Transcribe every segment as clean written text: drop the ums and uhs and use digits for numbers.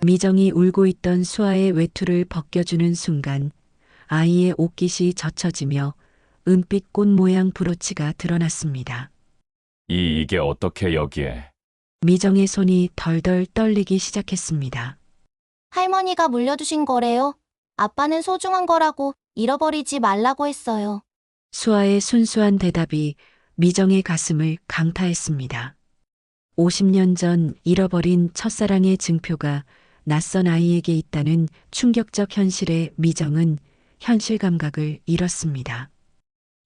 미정이 울고 있던 수아의 외투를 벗겨주는 순간 아이의 옷깃이 젖혀지며 은빛 꽃 모양 브로치가 드러났습니다. 이게 어떻게 여기에? 미정의 손이 덜덜 떨리기 시작했습니다. 할머니가 물려주신 거래요. 아빠는 소중한 거라고 잃어버리지 말라고 했어요. 수아의 순수한 대답이 미정의 가슴을 강타했습니다. 50년 전 잃어버린 첫사랑의 증표가 낯선 아이에게 있다는 충격적 현실에 미정은 현실 감각을 잃었습니다.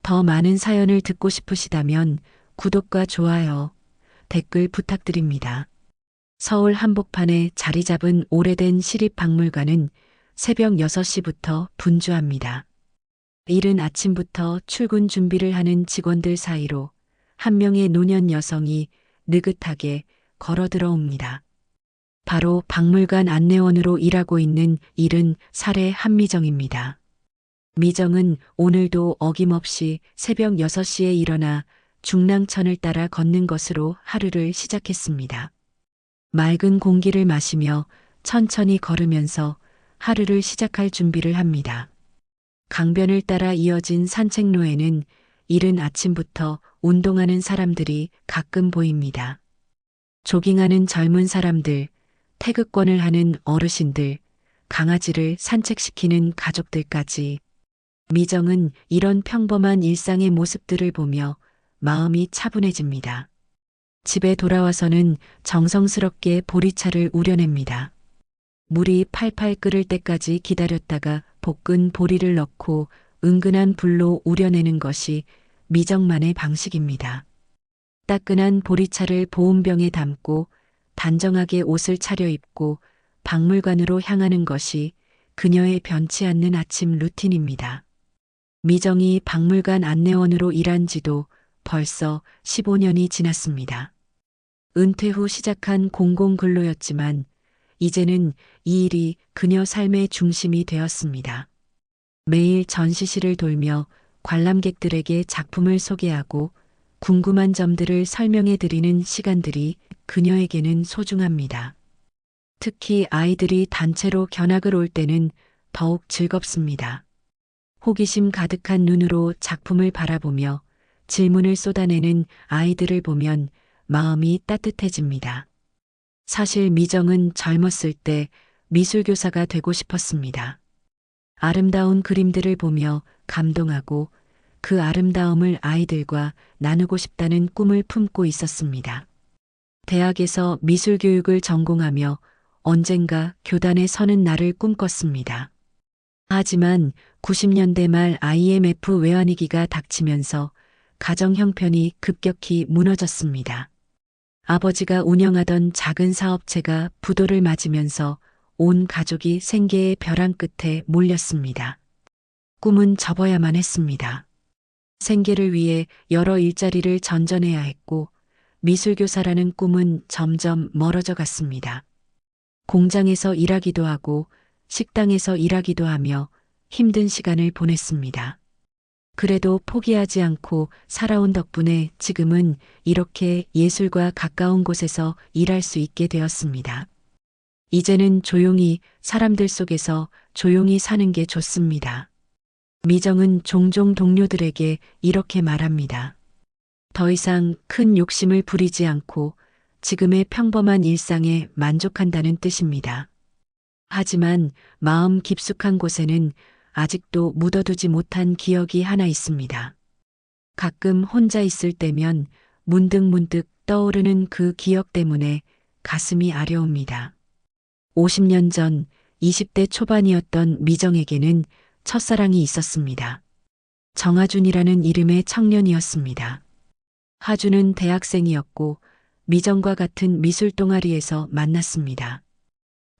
더 많은 사연을 듣고 싶으시다면 구독과 좋아요, 댓글 부탁드립니다. 서울 한복판에 자리 잡은 오래된 시립박물관은 새벽 6시부터 분주합니다. 이른 아침부터 출근 준비를 하는 직원들 사이로 한 명의 노년 여성이 느긋하게 걸어 들어옵니다. 바로 박물관 안내원으로 일하고 있는 70살의 한미정입니다. 미정은 오늘도 어김없이 새벽 6시에 일어나 중랑천을 따라 걷는 것으로 하루를 시작했습니다. 맑은 공기를 마시며 천천히 걸으면서 하루를 시작할 준비를 합니다. 강변을 따라 이어진 산책로에는 이른 아침부터 운동하는 사람들이 가끔 보입니다. 조깅하는 젊은 사람들, 태극권을 하는 어르신들, 강아지를 산책시키는 가족들까지. 미정은 이런 평범한 일상의 모습들을 보며 마음이 차분해집니다. 집에 돌아와서는 정성스럽게 보리차를 우려냅니다. 물이 팔팔 끓을 때까지 기다렸다가 볶은 보리를 넣고 은근한 불로 우려내는 것이 미정만의 방식입니다. 따끈한 보리차를 보온병에 담고 단정하게 옷을 차려입고 박물관으로 향하는 것이 그녀의 변치 않는 아침 루틴입니다. 미정이 박물관 안내원으로 일한 지도 벌써 15년이 지났습니다. 은퇴 후 시작한 공공근로였지만 이제는 이 일이 그녀 삶의 중심이 되었습니다. 매일 전시실을 돌며 관람객들에게 작품을 소개하고 궁금한 점들을 설명해 드리는 시간들이 그녀에게는 소중합니다. 특히 아이들이 단체로 견학을 올 때는 더욱 즐겁습니다. 호기심 가득한 눈으로 작품을 바라보며 질문을 쏟아내는 아이들을 보면 마음이 따뜻해집니다. 사실 미정은 젊었을 때 미술교사가 되고 싶었습니다. 아름다운 그림들을 보며 감동하고 그 아름다움을 아이들과 나누고 싶다는 꿈을 품고 있었습니다. 대학에서 미술교육을 전공하며 언젠가 교단에 서는 날을 꿈꿨습니다. 하지만 90년대 말 IMF 외환위기가 닥치면서 가정 형편이 급격히 무너졌습니다. 아버지가 운영하던 작은 사업체가 부도를 맞으면서 온 가족이 생계의 벼랑 끝에 몰렸습니다. 꿈은 접어야만 했습니다. 생계를 위해 여러 일자리를 전전해야 했고 미술교사라는 꿈은 점점 멀어져 갔습니다. 공장에서 일하기도 하고 식당에서 일하기도 하며 힘든 시간을 보냈습니다. 그래도 포기하지 않고 살아온 덕분에 지금은 이렇게 예술과 가까운 곳에서 일할 수 있게 되었습니다. 이제는 조용히 사람들 속에서 조용히 사는 게 좋습니다. 미정은 종종 동료들에게 이렇게 말합니다. 더 이상 큰 욕심을 부리지 않고 지금의 평범한 일상에 만족한다는 뜻입니다. 하지만 마음 깊숙한 곳에는 아직도 묻어두지 못한 기억이 하나 있습니다. 가끔 혼자 있을 때면 문득문득 떠오르는 그 기억 때문에 가슴이 아려옵니다. 50년 전 20대 초반이었던 미정에게는 첫사랑이 있었습니다. 정하준이라는 이름의 청년이었습니다. 하준은 대학생이었고 미정과 같은 미술 동아리에서 만났습니다.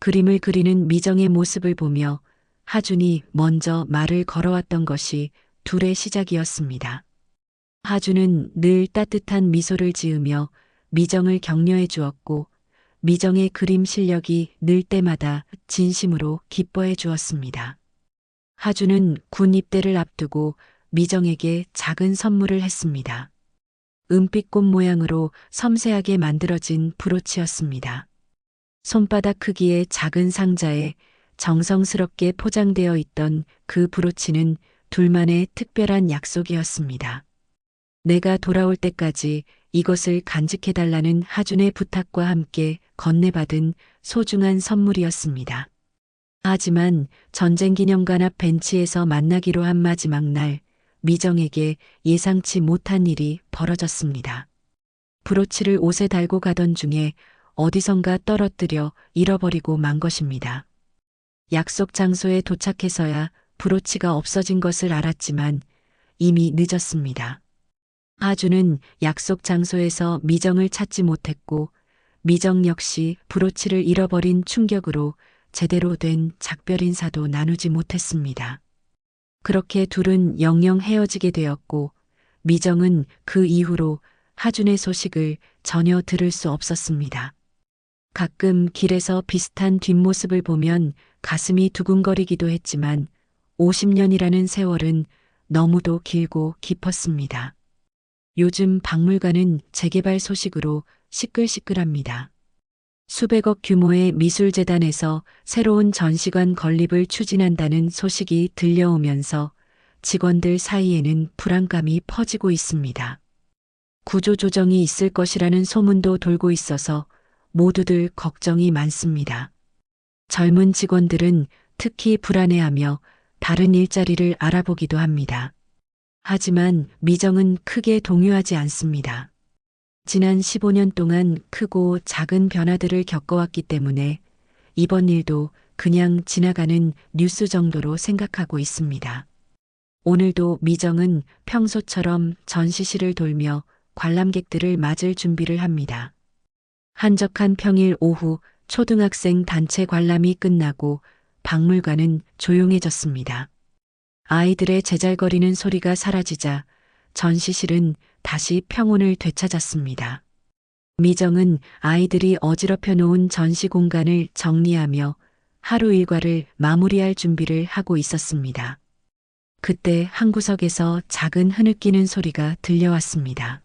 그림을 그리는 미정의 모습을 보며 하준이 먼저 말을 걸어왔던 것이 둘의 시작이었습니다. 하준은 늘 따뜻한 미소를 지으며 미정을 격려해 주었고 미정의 그림 실력이 늘 때마다 진심으로 기뻐해 주었습니다. 하준은 군 입대를 앞두고 미정에게 작은 선물을 했습니다. 은빛꽃 모양으로 섬세하게 만들어진 브로치였습니다. 손바닥 크기의 작은 상자에 정성스럽게 포장되어 있던 그 브로치는 둘만의 특별한 약속이었습니다. 내가 돌아올 때까지 이것을 간직해달라는 하준의 부탁과 함께 건네받은 소중한 선물이었습니다. 하지만 전쟁기념관 앞 벤치에서 만나기로 한 마지막 날, 미정에게 예상치 못한 일이 벌어졌습니다. 브로치를 옷에 달고 가던 중에 어디선가 떨어뜨려 잃어버리고 만 것입니다. 약속 장소에 도착해서야 브로치가 없어진 것을 알았지만 이미 늦었습니다. 하주는 약속 장소에서 미정을 찾지 못했고 미정 역시 브로치를 잃어버린 충격으로 제대로 된 작별 인사도 나누지 못했습니다. 그렇게 둘은 영영 헤어지게 되었고 미정은 그 이후로 하준의 소식을 전혀 들을 수 없었습니다. 가끔 길에서 비슷한 뒷모습을 보면 가슴이 두근거리기도 했지만 50년이라는 세월은 너무도 길고 깊었습니다. 요즘 박물관은 재개발 소식으로 시끌시끌합니다. 수백억 규모의 미술재단에서 새로운 전시관 건립을 추진한다는 소식이 들려오면서 직원들 사이에는 불안감이 퍼지고 있습니다. 구조조정이 있을 것이라는 소문도 돌고 있어서 모두들 걱정이 많습니다. 젊은 직원들은 특히 불안해하며 다른 일자리를 알아보기도 합니다. 하지만 미정은 크게 동요하지 않습니다. 지난 15년 동안 크고 작은 변화들을 겪어왔기 때문에 이번 일도 그냥 지나가는 뉴스 정도로 생각하고 있습니다. 오늘도 미정은 평소처럼 전시실을 돌며 관람객들을 맞을 준비를 합니다. 한적한 평일 오후 초등학생 단체 관람이 끝나고 박물관은 조용해졌습니다. 아이들의 제잘거리는 소리가 사라지자 전시실은 다시 평온을 되찾았습니다. 미정은 아이들이 어지럽혀 놓은 전시 공간을 정리하며 하루 일과를 마무리할 준비를 하고 있었습니다. 그때 한 구석에서 작은 흐느끼는 소리가 들려왔습니다.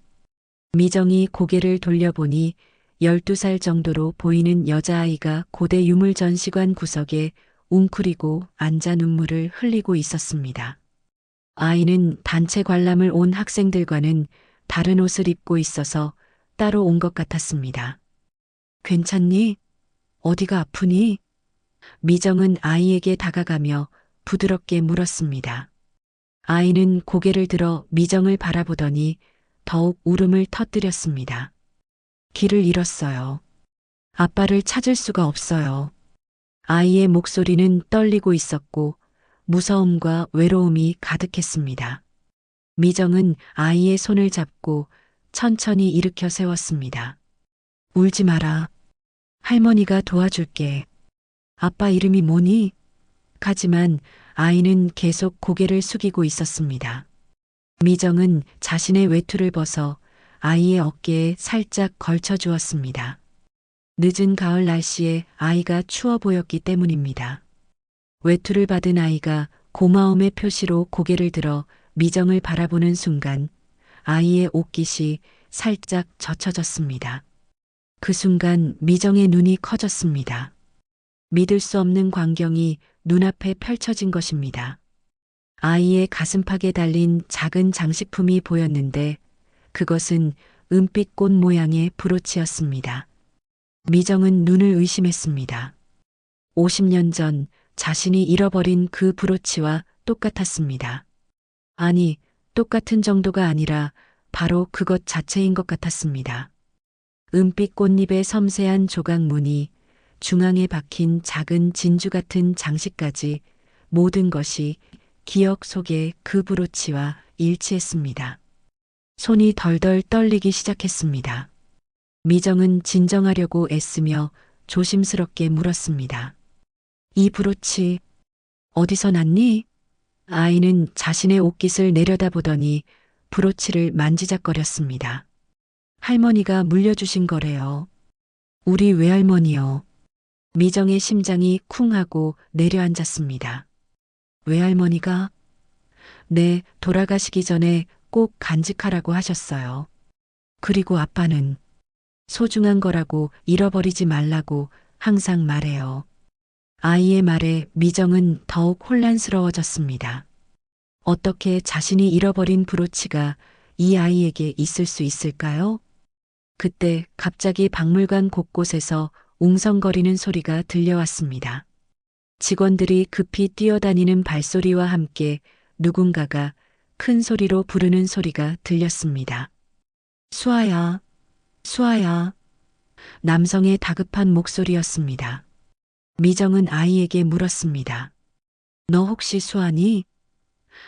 미정이 고개를 돌려보니 12살 정도로 보이는 여자아이가 고대 유물전시관 구석에 웅크리고 앉아 눈물을 흘리고 있었습니다. 아이는 단체 관람을 온 학생들과는 다른 옷을 입고 있어서 따로 온 것 같았습니다. 괜찮니? 어디가 아프니? 미정은 아이에게 다가가며 부드럽게 물었습니다. 아이는 고개를 들어 미정을 바라보더니 더욱 울음을 터뜨렸습니다. 길을 잃었어요. 아빠를 찾을 수가 없어요. 아이의 목소리는 떨리고 있었고 무서움과 외로움이 가득했습니다. 미정은 아이의 손을 잡고 천천히 일으켜 세웠습니다. 울지 마라. 할머니가 도와줄게. 아빠 이름이 뭐니? 하지만 아이는 계속 고개를 숙이고 있었습니다. 미정은 자신의 외투를 벗어 아이의 어깨에 살짝 걸쳐 주었습니다. 늦은 가을 날씨에 아이가 추워 보였기 때문입니다. 외투를 받은 아이가 고마움의 표시로 고개를 들어 미정을 바라보는 순간 아이의 옷깃이 살짝 젖혀졌습니다. 그 순간 미정의 눈이 커졌습니다. 믿을 수 없는 광경이 눈앞에 펼쳐진 것입니다. 아이의 가슴팍에 달린 작은 장식품이 보였는데 그것은 은빛 꽃 모양의 브로치였습니다. 미정은 눈을 의심했습니다. 50년 전 자신이 잃어버린 그 브로치와 똑같았습니다. 아니, 똑같은 정도가 아니라 바로 그것 자체인 것 같았습니다. 은빛 꽃잎의 섬세한 조각 무늬, 중앙에 박힌 작은 진주 같은 장식까지 모든 것이 기억 속의 그 브로치와 일치했습니다. 손이 덜덜 떨리기 시작했습니다. 미정은 진정하려고 애쓰며 조심스럽게 물었습니다. 이 브로치 어디서 났니? 아이는 자신의 옷깃을 내려다보더니 브로치를 만지작거렸습니다. 할머니가 물려주신 거래요. 우리 외할머니요. 미정의 심장이 쿵 하고 내려앉았습니다. 외할머니가? 네, 돌아가시기 전에 꼭 간직하라고 하셨어요. 그리고 아빠는 소중한 거라고 잃어버리지 말라고 항상 말해요. 아이의 말에 미정은 더욱 혼란스러워졌습니다. 어떻게 자신이 잃어버린 브로치가 이 아이에게 있을 수 있을까요? 그때 갑자기 박물관 곳곳에서 웅성거리는 소리가 들려왔습니다. 직원들이 급히 뛰어다니는 발소리와 함께 누군가가 큰 소리로 부르는 소리가 들렸습니다. 수아야, 수아야. 남성의 다급한 목소리였습니다. 미정은 아이에게 물었습니다. 너 혹시 수아니?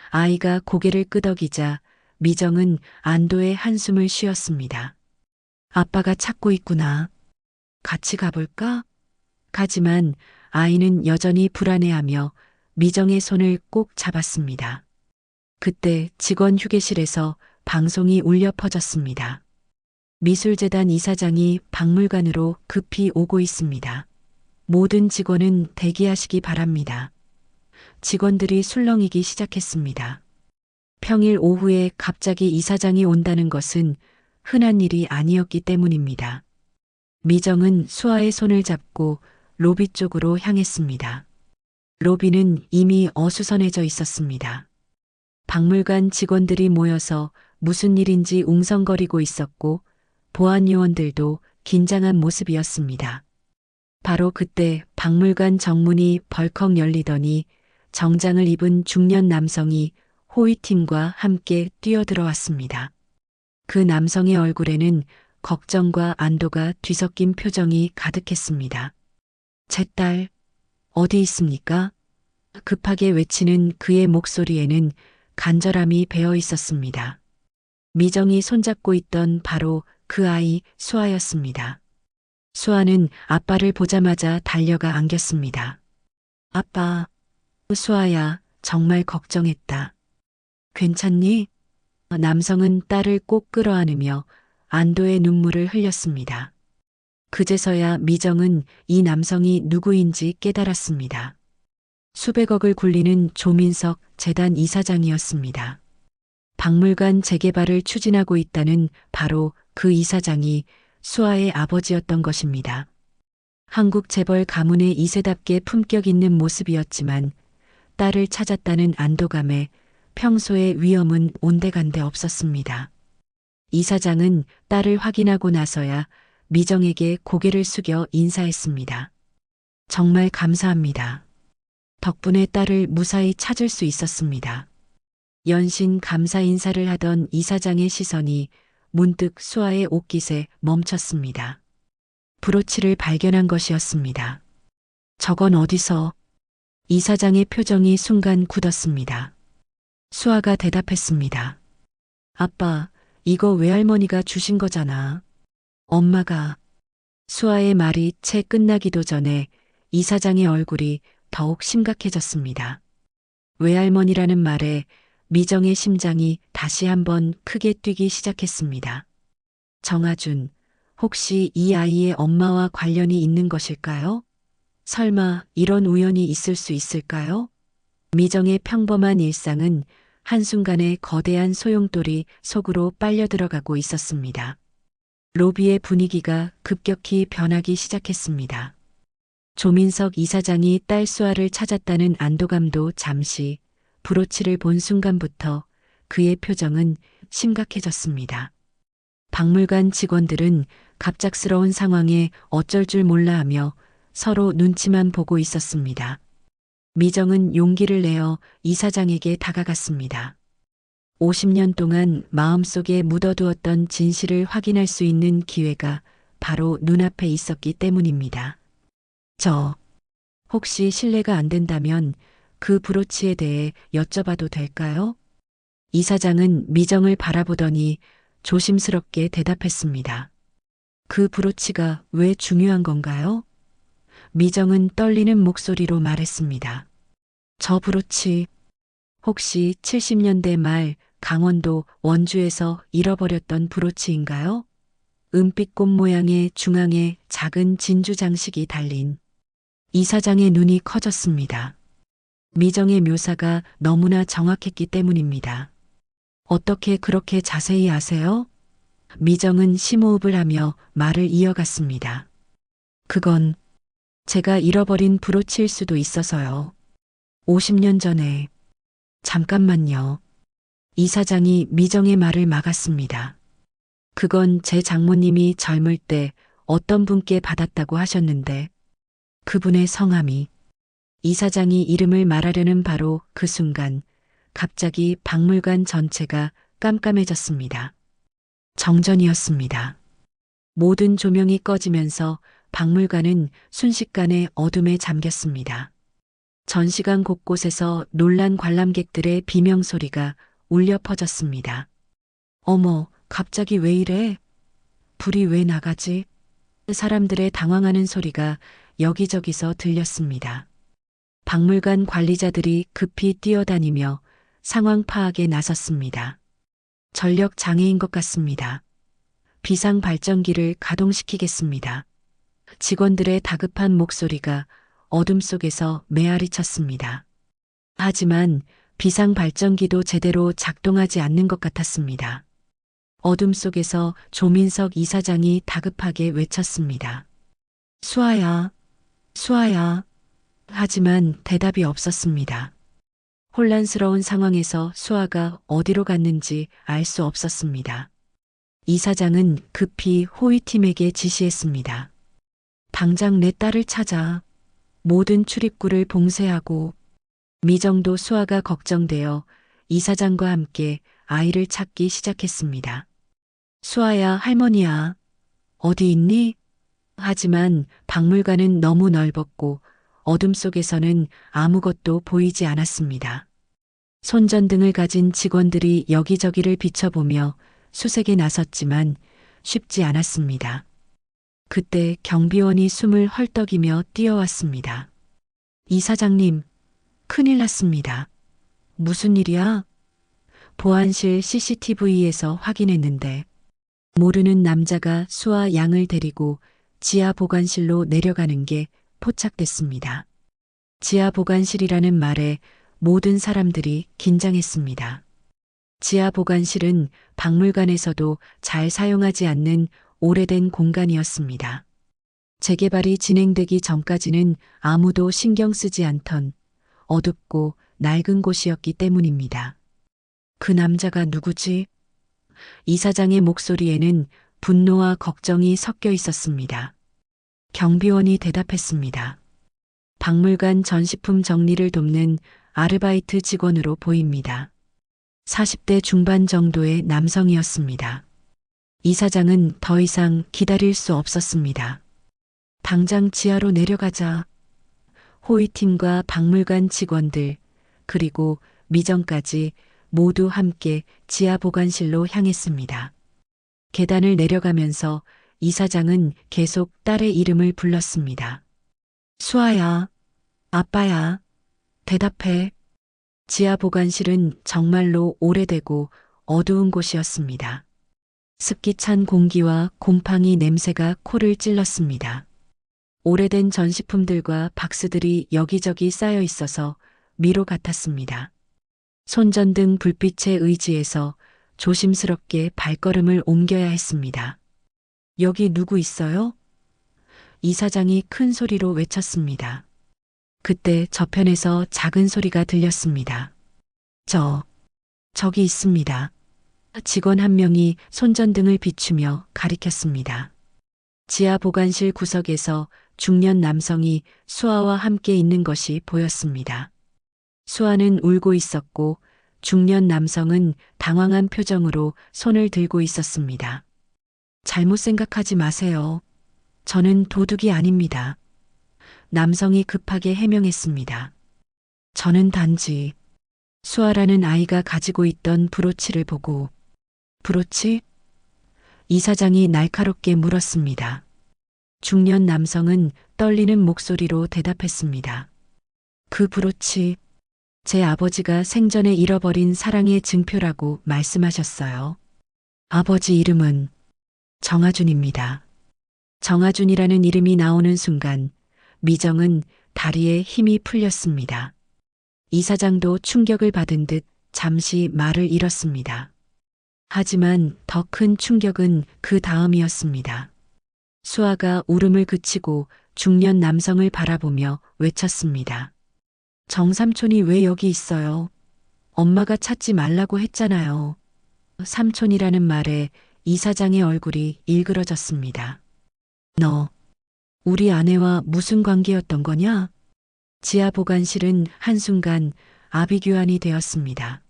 아이가 고개를 끄덕이자 미정은 안도의 한숨을 쉬었습니다. 아빠가 찾고 있구나. 같이 가볼까? 하지만 아이는 여전히 불안해하며 미정의 손을 꼭 잡았습니다. 그때 직원 휴게실에서 방송이 울려 퍼졌습니다. 미술재단 이사장이 박물관으로 급히 오고 있습니다. 모든 직원은 대기하시기 바랍니다. 직원들이 술렁이기 시작했습니다. 평일 오후에 갑자기 이사장이 온다는 것은 흔한 일이 아니었기 때문입니다. 미정은 수아의 손을 잡고 로비 쪽으로 향했습니다. 로비는 이미 어수선해져 있었습니다. 박물관 직원들이 모여서 무슨 일인지 웅성거리고 있었고 보안 요원들도 긴장한 모습이었습니다. 바로 그때 박물관 정문이 벌컥 열리더니 정장을 입은 중년 남성이 호위팀과 함께 뛰어들어왔습니다. 그 남성의 얼굴에는 걱정과 안도가 뒤섞인 표정이 가득했습니다. 제 딸, 어디 있습니까? 급하게 외치는 그의 목소리에는 간절함이 배어 있었습니다. 미정이 손잡고 있던 바로 그 아이 수아였습니다. 수아는 아빠를 보자마자 달려가 안겼습니다. 아빠, 수아야, 정말 걱정했다. 괜찮니? 남성은 딸을 꼭 끌어안으며 안도의 눈물을 흘렸습니다. 그제서야 미정은 이 남성이 누구인지 깨달았습니다. 수백억을 굴리는 조민석 재단 이사장이었습니다. 박물관 재개발을 추진하고 있다는 바로 그 이사장이 수아의 아버지였던 것입니다. 한국 재벌 가문의 이세답게 품격 있는 모습이었지만 딸을 찾았다는 안도감에 평소의 위험은 온데간데 없었습니다. 이사장은 딸을 확인하고 나서야 미정에게 고개를 숙여 인사했습니다. 정말 감사합니다. 덕분에 딸을 무사히 찾을 수 있었습니다. 연신 감사 인사를 하던 이사장의 시선이 문득 수아의 옷깃에 멈췄습니다. 브로치를 발견한 것이었습니다. 저건 어디서? 이사장의 표정이 순간 굳었습니다. 수아가 대답했습니다. 아빠, 이거 외할머니가 주신 거잖아. 엄마가. 수아의 말이 채 끝나기도 전에 이사장의 얼굴이 더욱 심각해졌습니다. 외할머니라는 말에 미정의 심장이 다시 한번 크게 뛰기 시작했습니다. 정아준, 혹시 이 아이의 엄마와 관련이 있는 것일까요? 설마 이런 우연이 있을 수 있을까요? 미정의 평범한 일상은 한순간에 거대한 소용돌이 속으로 빨려 들어가고 있었습니다. 로비의 분위기가 급격히 변하기 시작했습니다. 조민석 이사장이 딸 수아를 찾았다는 안도감도 잠시 브로치를 본 순간부터 그의 표정은 심각해졌습니다. 박물관 직원들은 갑작스러운 상황에 어쩔 줄 몰라 하며 서로 눈치만 보고 있었습니다. 미정은 용기를 내어 이사장에게 다가갔습니다. 50년 동안 마음속에 묻어두었던 진실을 확인할 수 있는 기회가 바로 눈앞에 있었기 때문입니다. 혹시 실례가 안 된다면 그 브로치에 대해 여쭤봐도 될까요? 이사장은 미정을 바라보더니 조심스럽게 대답했습니다. 그 브로치가 왜 중요한 건가요? 미정은 떨리는 목소리로 말했습니다. 저 브로치, 혹시 70년대 말 강원도 원주에서 잃어버렸던 브로치인가요? 은빛꽃 모양의 중앙에 작은 진주 장식이 달린. 이사장의 눈이 커졌습니다. 미정의 묘사가 너무나 정확했기 때문입니다. 어떻게 그렇게 자세히 아세요? 미정은 심호흡을 하며 말을 이어갔습니다. 그건 제가 잃어버린 브로치일 수도 있어서요. 50년 전에. 잠깐만요. 이사장이 미정의 말을 막았습니다. 그건 제 장모님이 젊을 때 어떤 분께 받았다고 하셨는데 그분의 성함이. 이사장이 이름을 말하려는 바로 그 순간 갑자기 박물관 전체가 깜깜해졌습니다. 정전이었습니다. 모든 조명이 꺼지면서 박물관은 순식간에 어둠에 잠겼습니다. 전시관 곳곳에서 놀란 관람객들의 비명소리가 울려 퍼졌습니다. 어머, 갑자기 왜 이래? 불이 왜 나가지? 사람들의 당황하는 소리가 여기저기서 들렸습니다. 박물관 관리자들이 급히 뛰어다니며 상황 파악에 나섰습니다. 전력 장애인 것 같습니다. 비상 발전기를 가동시키겠습니다. 직원들의 다급한 목소리가 어둠 속에서 메아리쳤습니다. 하지만 비상 발전기도 제대로 작동하지 않는 것 같았습니다. 어둠 속에서 조민석 이사장이 다급하게 외쳤습니다. 수아야, 수아야. 하지만 대답이 없었습니다. 혼란스러운 상황에서 수아가 어디로 갔는지 알 수 없었습니다. 이사장은 급히 호위팀에게 지시했습니다. 당장 내 딸을 찾아. 모든 출입구를 봉쇄하고. 미정도 수아가 걱정되어 이사장과 함께 아이를 찾기 시작했습니다. 수아야, 할머니야. 어디 있니? 하지만 박물관은 너무 넓었고 어둠 속에서는 아무것도 보이지 않았습니다. 손전등을 가진 직원들이 여기저기를 비춰보며 수색에 나섰지만 쉽지 않았습니다. 그때 경비원이 숨을 헐떡이며 뛰어왔습니다. 이사장님, 큰일 났습니다. 무슨 일이야? 보안실 CCTV에서 확인했는데 모르는 남자가 수아 양을 데리고 지하 보관실로 내려가는 게 포착됐습니다. 지하 보관실이라는 말에 모든 사람들이 긴장했습니다. 지하 보관실은 박물관에서도 잘 사용하지 않는 오래된 공간이었습니다. 재개발이 진행되기 전까지는 아무도 신경 쓰지 않던 어둡고 낡은 곳이었기 때문입니다. 그 남자가 누구지? 이사장의 목소리에는 분노와 걱정이 섞여 있었습니다. 경비원이 대답했습니다. 박물관 전시품 정리를 돕는 아르바이트 직원으로 보입니다. 40대 중반 정도의 남성이었습니다. 이사장은 더 이상 기다릴 수 없었습니다. 당장 지하로 내려가자. 호위팀과 박물관 직원들, 그리고 미정까지 모두 함께 지하 보관실로 향했습니다. 계단을 내려가면서 이사장은 계속 딸의 이름을 불렀습니다. 수아야, 아빠야, 대답해. 지하 보관실은 정말로 오래되고 어두운 곳이었습니다. 습기 찬 공기와 곰팡이 냄새가 코를 찔렀습니다. 오래된 전시품들과 박스들이 여기저기 쌓여 있어서 미로 같았습니다. 손전등 불빛에 의지해서 조심스럽게 발걸음을 옮겨야 했습니다. 여기 누구 있어요? 이사장이 큰 소리로 외쳤습니다. 그때 저편에서 작은 소리가 들렸습니다. 저기 있습니다. 직원 한 명이 손전등을 비추며 가리켰습니다. 지하 보관실 구석에서 중년 남성이 수아와 함께 있는 것이 보였습니다. 수아는 울고 있었고 중년 남성은 당황한 표정으로 손을 들고 있었습니다. 잘못 생각하지 마세요. 저는 도둑이 아닙니다. 남성이 급하게 해명했습니다. 저는 단지 수아라는 아이가 가지고 있던 브로치를 보고. 브로치? 이사장이 날카롭게 물었습니다. 중년 남성은 떨리는 목소리로 대답했습니다. 그 브로치, 제 아버지가 생전에 잃어버린 사랑의 증표라고 말씀하셨어요. 아버지 이름은 정아준입니다. 정아준이라는 이름이 나오는 순간 미정은 다리에 힘이 풀렸습니다. 이사장도 충격을 받은 듯 잠시 말을 잃었습니다. 하지만 더 큰 충격은 그 다음이었습니다. 수아가 울음을 그치고 중년 남성을 바라보며 외쳤습니다. 정삼촌이 왜 여기 있어요? 엄마가 찾지 말라고 했잖아요. 삼촌이라는 말에 이사장의 얼굴이 일그러졌습니다. 너, 우리 아내와 무슨 관계였던 거냐? 지하 보관실은 한순간 아비규환이 되었습니다.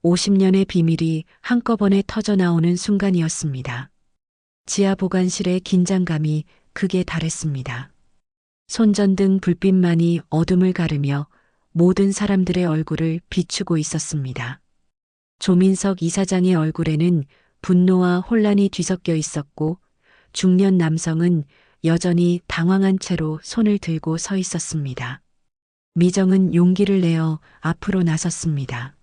50년의 비밀이 한꺼번에 터져나오는 순간이었습니다. 지하 보관실의 긴장감이 극에 달했습니다. 손전등 불빛만이 어둠을 가르며 모든 사람들의 얼굴을 비추고 있었습니다. 조민석 이사장의 얼굴에는 분노와 혼란이 뒤섞여 있었고 중년 남성은 여전히 당황한 채로 손을 들고 서 있었습니다. 미정은 용기를 내어 앞으로 나섰습니다.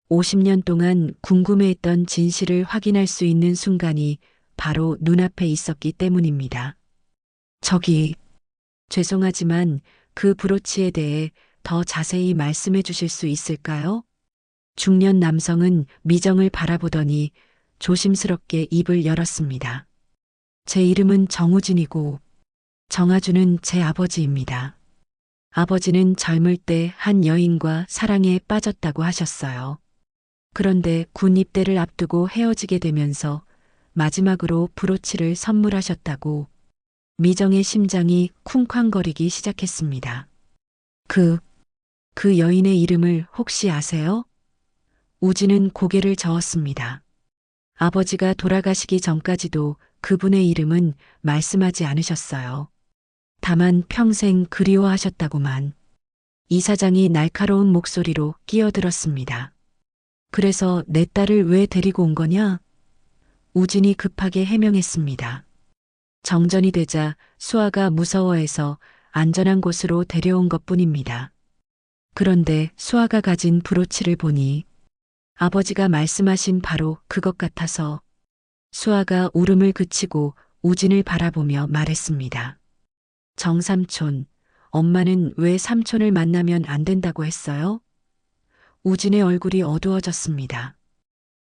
50년 동안 궁금해했던 진실을 확인할 수 있는 순간이 바로 눈앞에 있었기 때문입니다. 저기, 죄송하지만 그 브로치에 대해 더 자세히 말씀해 주실 수 있을까요? 중년 남성은 미정을 바라보더니 조심스럽게 입을 열었습니다. 제 이름은 정우진이고 정아주는 제 아버지입니다. 아버지는 젊을 때 한 여인과 사랑에 빠졌다고 하셨어요. 그런데 군 입대를 앞두고 헤어지게 되면서 마지막으로 브로치를 선물하셨다고 미정의 심장이 쿵쾅거리기 시작했습니다. 그 여인의 이름을 혹시 아세요? 우진은 고개를 저었습니다. 아버지가 돌아가시기 전까지도 그분의 이름은 말씀하지 않으셨어요. 다만 평생 그리워하셨다고만. 이사장이 날카로운 목소리로 끼어들었습니다. 그래서 내 딸을 왜 데리고 온 거냐? 우진이 급하게 해명했습니다. 정전이 되자 수아가 무서워해서 안전한 곳으로 데려온 것뿐입니다. 그런데 수아가 가진 브로치를 보니 아버지가 말씀하신 바로 그것 같아서 수아가 울음을 그치고 우진을 바라보며 말했습니다. 정삼촌, 엄마는 왜 삼촌을 만나면 안 된다고 했어요? 우진의 얼굴이 어두워졌습니다.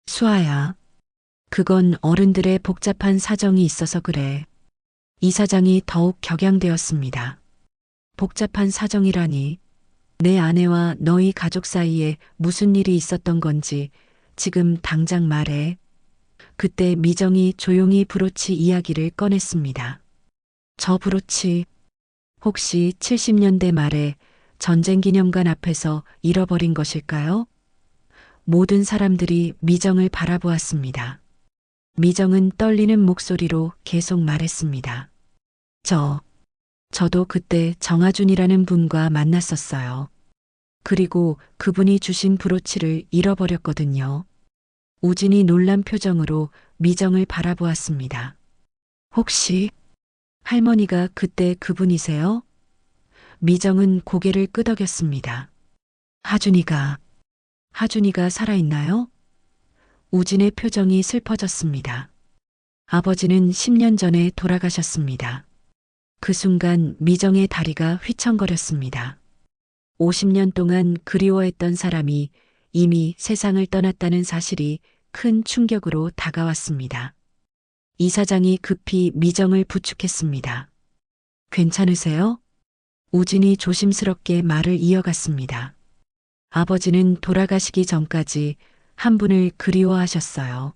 수아야, 그건 어른들의 복잡한 사정이 있어서 그래. 이사장이 더욱 격양되었습니다. 복잡한 사정이라니. 내 아내와 너희 가족 사이에 무슨 일이 있었던 건지 지금 당장 말해. 그때 미정이 조용히 브로치 이야기를 꺼냈습니다. 저 브로치, 혹시 70년대 말에 전쟁기념관 앞에서 잃어버린 것일까요? 모든 사람들이 미정을 바라보았습니다. 미정은 떨리는 목소리로 계속 말했습니다. 저도 그때 정아준이라는 분과 만났었어요. 그리고 그분이 주신 브로치를 잃어버렸거든요. 우진이 놀란 표정으로 미정을 바라보았습니다. 혹시 할머니가 그때 그분이세요? 미정은 고개를 끄덕였습니다. 하준이가 살아있나요? 우진의 표정이 슬퍼졌습니다. 아버지는 10년 전에 돌아가셨습니다. 그 순간 미정의 다리가 휘청거렸습니다. 50년 동안 그리워했던 사람이 이미 세상을 떠났다는 사실이 큰 충격으로 다가왔습니다. 이사장이 급히 미정을 부축했습니다. 괜찮으세요? 우진이 조심스럽게 말을 이어갔습니다. 아버지는 돌아가시기 전까지 한 분을 그리워하셨어요.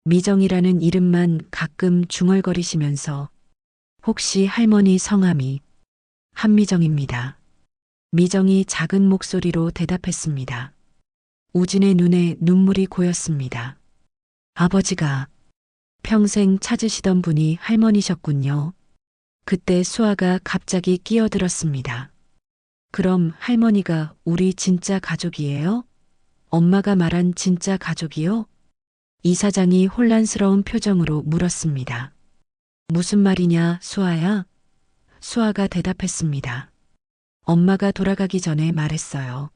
미정이라는 이름만 가끔 중얼거리시면서 혹시 할머니 성함이 한미정입니다. 미정이 작은 목소리로 대답했습니다. 우진의 눈에 눈물이 고였습니다. 아버지가 평생 찾으시던 분이 할머니셨군요. 그때 수아가 갑자기 끼어들었습니다. 그럼 할머니가 우리 진짜 가족이에요? 엄마가 말한 진짜 가족이요? 이사장이 혼란스러운 표정으로 물었습니다. 무슨 말이냐, 수아야? 수아가 대답했습니다. 엄마가 돌아가기 전에 말했어요.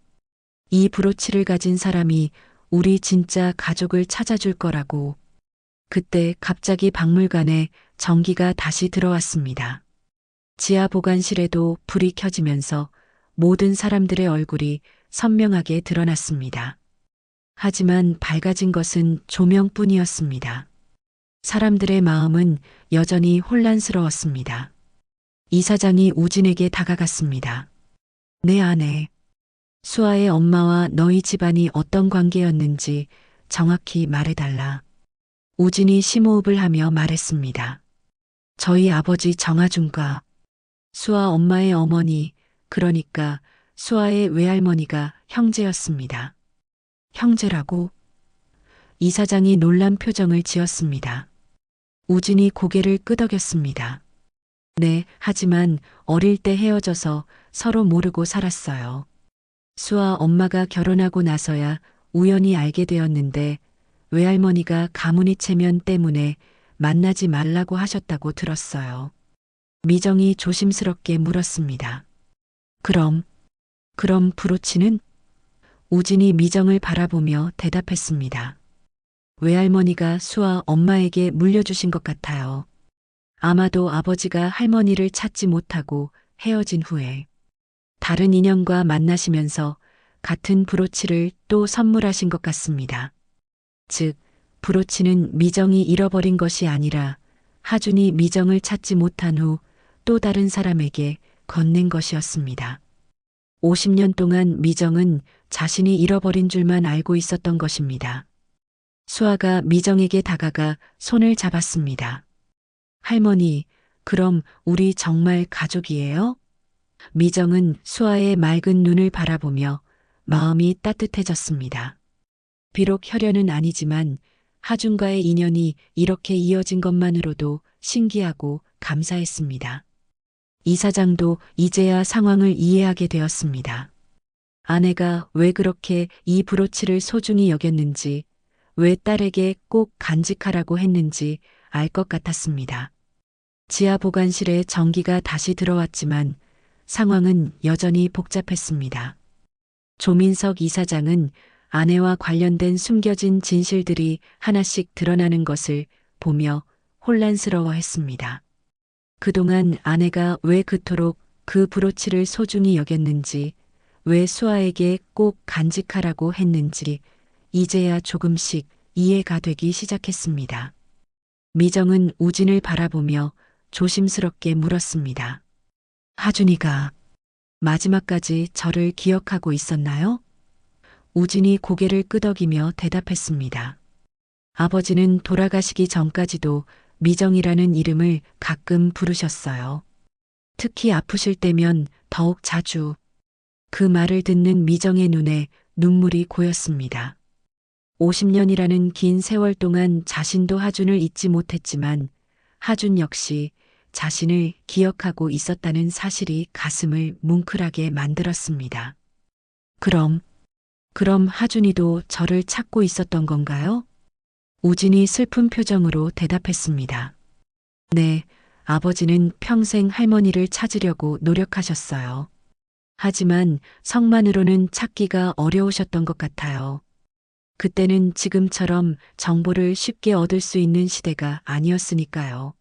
이 브로치를 가진 사람이 우리 진짜 가족을 찾아줄 거라고. 그때 갑자기 박물관에 전기가 다시 들어왔습니다. 지하 보관실에도 불이 켜지면서 모든 사람들의 얼굴이 선명하게 드러났습니다. 하지만 밝아진 것은 조명뿐이었습니다. 사람들의 마음은 여전히 혼란스러웠습니다. 이사장이 우진에게 다가갔습니다. 내 아내, 수아의 엄마와 너희 집안이 어떤 관계였는지 정확히 말해달라. 우진이 심호흡을 하며 말했습니다. 저희 아버지 정아준과 수아 엄마의 어머니, 그러니까 수아의 외할머니가 형제였습니다. 형제라고? 이사장이 놀란 표정을 지었습니다. 우진이 고개를 끄덕였습니다. 네, 하지만 어릴 때 헤어져서 서로 모르고 살았어요. 수아 엄마가 결혼하고 나서야 우연히 알게 되었는데 외할머니가 가문이 체면 때문에 만나지 말라고 하셨다고 들었어요. 미정이 조심스럽게 물었습니다. 그럼 브로치는? 우진이 미정을 바라보며 대답했습니다. 외할머니가 수아 엄마에게 물려주신 것 같아요. 아마도 아버지가 할머니를 찾지 못하고 헤어진 후에 다른 인연과 만나시면서 같은 브로치를 또 선물하신 것 같습니다. 즉, 브로치는 미정이 잃어버린 것이 아니라 하준이 미정을 찾지 못한 후 또 다른 사람에게 건넨 것이었습니다. 50년 동안 미정은 자신이 잃어버린 줄만 알고 있었던 것입니다. 수아가 미정에게 다가가 손을 잡았습니다. 할머니, 그럼 우리 정말 가족이에요? 미정은 수아의 맑은 눈을 바라보며 마음이 따뜻해졌습니다. 비록 혈연은 아니지만 하준과의 인연이 이렇게 이어진 것만으로도 신기하고 감사했습니다. 이사장도 이제야 상황을 이해하게 되었습니다. 아내가 왜 그렇게 이 브로치를 소중히 여겼는지, 왜 딸에게 꼭 간직하라고 했는지 알 것 같았습니다. 지하 보관실에 전기가 다시 들어왔지만 상황은 여전히 복잡했습니다. 조민석 이사장은 아내와 관련된 숨겨진 진실들이 하나씩 드러나는 것을 보며 혼란스러워했습니다. 그동안 아내가 왜 그토록 그 브로치를 소중히 여겼는지, 왜 수아에게 꼭 간직하라고 했는지 이제야 조금씩 이해가 되기 시작했습니다. 미정은 우진을 바라보며 조심스럽게 물었습니다. 하준이가 마지막까지 저를 기억하고 있었나요? 우진이 고개를 끄덕이며 대답했습니다. 아버지는 돌아가시기 전까지도 미정이라는 이름을 가끔 부르셨어요. 특히 아프실 때면 더욱 자주. 그 말을 듣는 미정의 눈에 눈물이 고였습니다. 50년이라는 긴 세월 동안 자신도 하준을 잊지 못했지만 하준 역시 자신을 기억하고 있었다는 사실이 가슴을 뭉클하게 만들었습니다. 그럼 하준이도 저를 찾고 있었던 건가요? 우진이 슬픈 표정으로 대답했습니다. 네, 아버지는 평생 할머니를 찾으려고 노력하셨어요. 하지만 성만으로는 찾기가 어려우셨던 것 같아요. 그때는 지금처럼 정보를 쉽게 얻을 수 있는 시대가 아니었으니까요.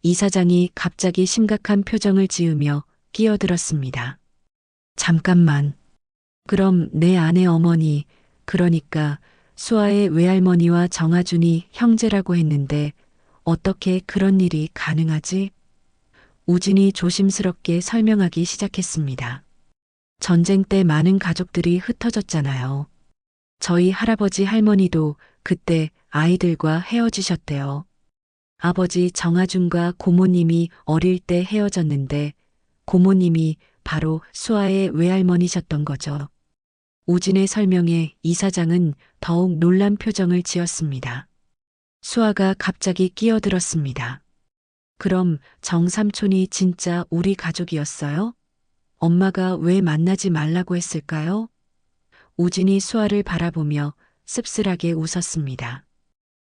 이사장이 갑자기 심각한 표정을 지으며 끼어들었습니다. 잠깐만. 그럼 내 아내 어머니, 그러니까 수아의 외할머니와 정아준이 형제라고 했는데 어떻게 그런 일이 가능하지? 우진이 조심스럽게 설명하기 시작했습니다. 전쟁 때 많은 가족들이 흩어졌잖아요. 저희 할아버지 할머니도 그때 아이들과 헤어지셨대요. 아버지 정아준과 고모님이 어릴 때 헤어졌는데 고모님이 바로 수아의 외할머니셨던 거죠. 우진의 설명에 이사장은 더욱 놀란 표정을 지었습니다. 수아가 갑자기 끼어들었습니다. 그럼 정삼촌이 진짜 우리 가족이었어요? 엄마가 왜 만나지 말라고 했을까요? 우진이 수아를 바라보며 씁쓸하게 웃었습니다.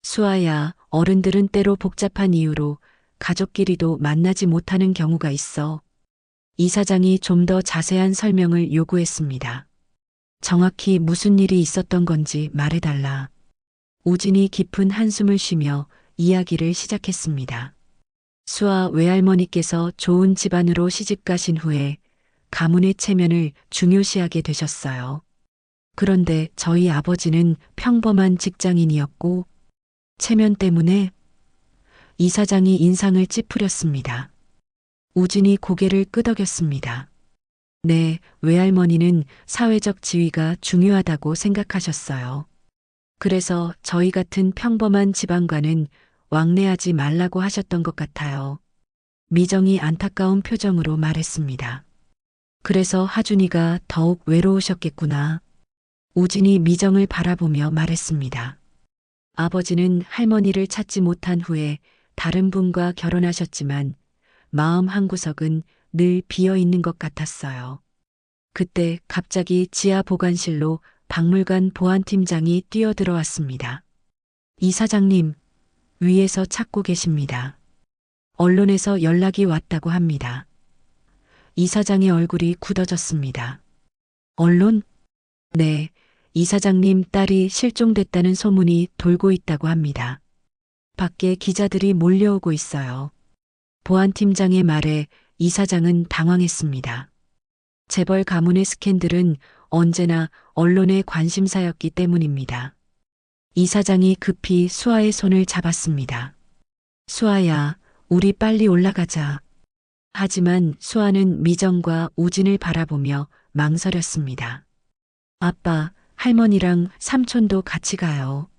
수아야, 어른들은 때로 복잡한 이유로 가족끼리도 만나지 못하는 경우가 있어. 이사장이 좀 더 자세한 설명을 요구했습니다. 정확히 무슨 일이 있었던 건지 말해달라. 우진이 깊은 한숨을 쉬며 이야기를 시작했습니다. 수아 외할머니께서 좋은 집안으로 시집 가신 후에 가문의 체면을 중요시하게 되셨어요. 그런데 저희 아버지는 평범한 직장인이었고 체면 때문에 이사장이 인상을 찌푸렸습니다. 우진이 고개를 끄덕였습니다. 네, 외할머니는 사회적 지위가 중요하다고 생각하셨어요. 그래서 저희 같은 평범한 지방과는 왕래하지 말라고 하셨던 것 같아요. 미정이 안타까운 표정으로 말했습니다. 그래서 하준이가 더욱 외로우셨겠구나. 우진이 미정을 바라보며 말했습니다. 아버지는 할머니를 찾지 못한 후에 다른 분과 결혼하셨지만 마음 한구석은 늘 비어 있는 것 같았어요. 그때 갑자기 지하 보관실로 박물관 보안팀장이 뛰어들어왔습니다. 이 사장님, 위에서 찾고 계십니다. 언론에서 연락이 왔다고 합니다. 이 사장의 얼굴이 굳어졌습니다. 언론? 네, 이 사장님 딸이 실종됐다는 소문이 돌고 있다고 합니다. 밖에 기자들이 몰려오고 있어요. 보안팀장의 말에 이 사장은 당황했습니다. 재벌 가문의 스캔들은 언제나 언론의 관심사였기 때문입니다. 이 사장이 급히 수아의 손을 잡았습니다. 수아야, 우리 빨리 올라가자. 하지만 수아는 미정과 우진을 바라보며 망설였습니다. 아빠, 할머니랑 삼촌도 같이 가요.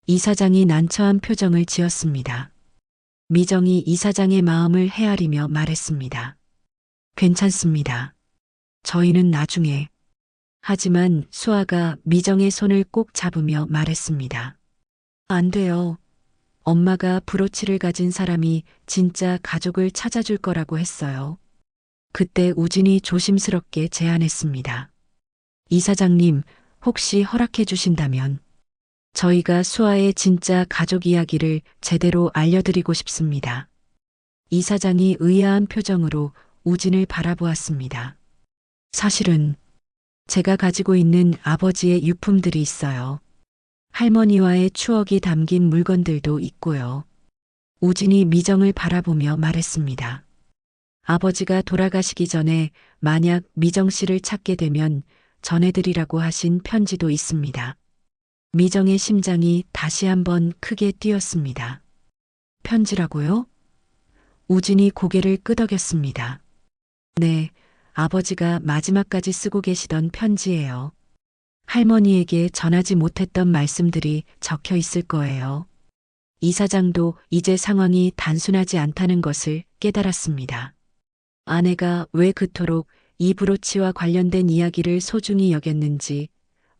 이 사장이 난처한 표정을 지었습니다. 미정이 이 사장의 마음을 헤아리며 말했습니다. 괜찮습니다. 저희는 나중에. 하지만 수아가 미정의 손을 꼭 잡으며 말했습니다. 안 돼요. 엄마가 브로치를 가진 사람이 진짜 가족을 찾아줄 거라고 했어요. 그때 우진이 조심스럽게 제안했습니다. 이 사장님, 혹시 허락해 주신다면 저희가 수아의 진짜 가족 이야기를 제대로 알려드리고 싶습니다. 이 사장이 의아한 표정으로 우진을 바라보았습니다. 사실은 제가 가지고 있는 아버지의 유품들이 있어요. 할머니와의 추억이 담긴 물건들도 있고요. 우진이 미정을 바라보며 말했습니다. 아버지가 돌아가시기 전에 만약 미정 씨를 찾게 되면 전해드리라고 하신 편지도 있습니다. 미정의 심장이 다시 한번 크게 뛰었습니다. 편지라고요? 우진이 고개를 끄덕였습니다. 네, 아버지가 마지막까지 쓰고 계시던 편지예요. 할머니에게 전하지 못했던 말씀들이 적혀 있을 거예요. 이 사장도 이제 상황이 단순하지 않다는 것을 깨달았습니다. 아내가 왜 그토록 이 브로치와 관련된 이야기를 소중히 여겼는지,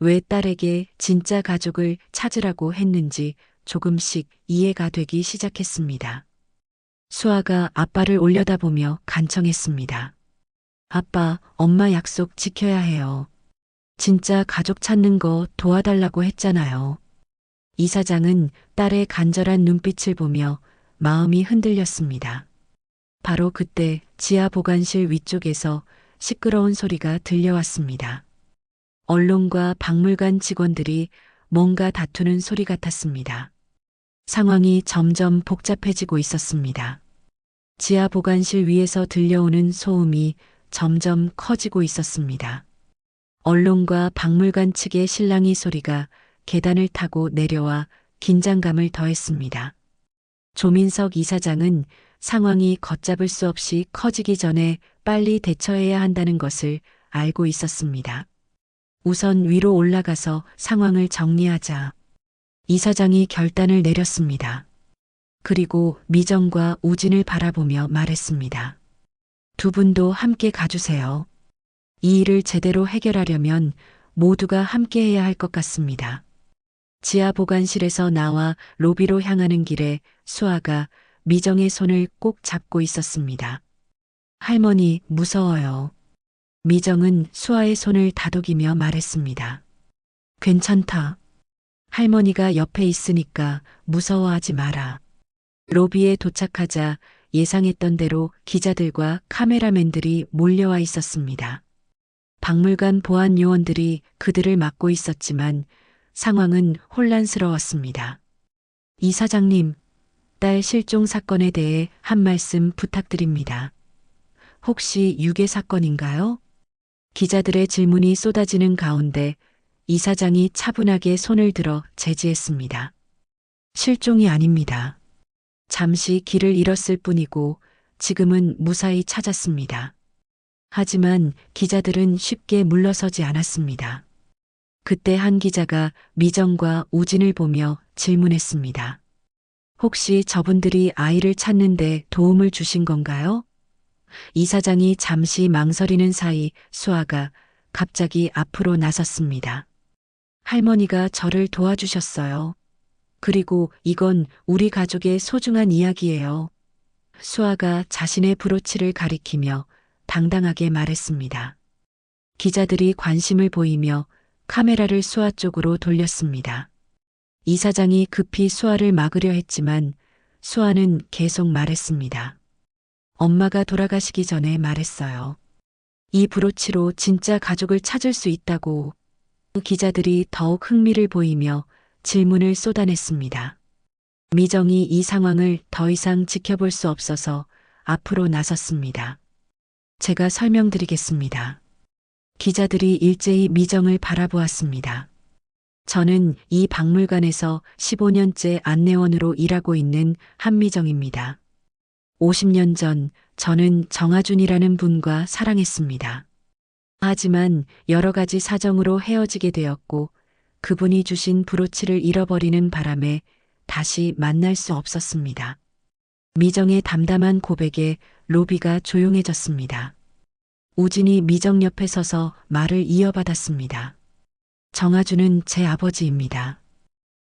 왜 딸에게 진짜 가족을 찾으라고 했는지 조금씩 이해가 되기 시작했습니다. 수아가 아빠를 올려다보며 간청했습니다. 아빠, 엄마 약속 지켜야 해요. 진짜 가족 찾는 거 도와달라고 했잖아요. 이 사장은 딸의 간절한 눈빛을 보며 마음이 흔들렸습니다. 바로 그때 지하 보관실 위쪽에서 시끄러운 소리가 들려왔습니다. 언론과 박물관 직원들이 뭔가 다투는 소리 같았습니다. 상황이 점점 복잡해지고 있었습니다. 지하 보관실 위에서 들려오는 소음이 점점 커지고 있었습니다. 언론과 박물관 측의 실랑이 소리가 계단을 타고 내려와 긴장감을 더했습니다. 조민석 이사장은 상황이 걷잡을 수 없이 커지기 전에 빨리 대처해야 한다는 것을 알고 있었습니다. 우선 위로 올라가서 상황을 정리하자. 이사장이 결단을 내렸습니다. 그리고 미정과 우진을 바라보며 말했습니다. 두 분도 함께 가주세요. 이 일을 제대로 해결하려면 모두가 함께 해야 할 것 같습니다. 지하 보관실에서 나와 로비로 향하는 길에 수아가 미정의 손을 꼭 잡고 있었습니다. 할머니, 무서워요. 미정은 수아의 손을 다독이며 말했습니다. 괜찮다. 할머니가 옆에 있으니까 무서워하지 마라. 로비에 도착하자 예상했던 대로 기자들과 카메라맨들이 몰려와 있었습니다. 박물관 보안 요원들이 그들을 막고 있었지만 상황은 혼란스러웠습니다. 이 사장님, 딸 실종 사건에 대해 한 말씀 부탁드립니다. 혹시 유괴 사건인가요? 기자들의 질문이 쏟아지는 가운데 이 사장이 차분하게 손을 들어 제지했습니다. 실종이 아닙니다. 잠시 길을 잃었을 뿐이고 지금은 무사히 찾았습니다. 하지만 기자들은 쉽게 물러서지 않았습니다. 그때 한 기자가 미정과 우진을 보며 질문했습니다. 혹시 저분들이 아이를 찾는데 도움을 주신 건가요? 이사장이 잠시 망설이는 사이 수아가 갑자기 앞으로 나섰습니다. 할머니가 저를 도와주셨어요. 그리고 이건 우리 가족의 소중한 이야기예요. 수아가 자신의 브로치를 가리키며 당당하게 말했습니다. 기자들이 관심을 보이며 카메라를 수아 쪽으로 돌렸습니다. 이사장이 급히 수아를 막으려 했지만 수아는 계속 말했습니다. 엄마가 돌아가시기 전에 말했어요. 이 브로치로 진짜 가족을 찾을 수 있다고. 기자들이 더욱 흥미를 보이며 질문을 쏟아냈습니다. 미정이 이 상황을 더 이상 지켜볼 수 없어서 앞으로 나섰습니다. 제가 설명드리겠습니다. 기자들이 일제히 미정을 바라보았습니다. 저는 이 박물관에서 15년째 안내원으로 일하고 있는 한미정입니다. 50년 전 저는 정아준이라는 분과 사랑했습니다. 하지만 여러 가지 사정으로 헤어지게 되었고 그분이 주신 브로치를 잃어버리는 바람에 다시 만날 수 없었습니다. 미정의 담담한 고백에 로비가 조용해졌습니다. 우진이 미정 옆에 서서 말을 이어받았습니다. 정아준은 제 아버지입니다.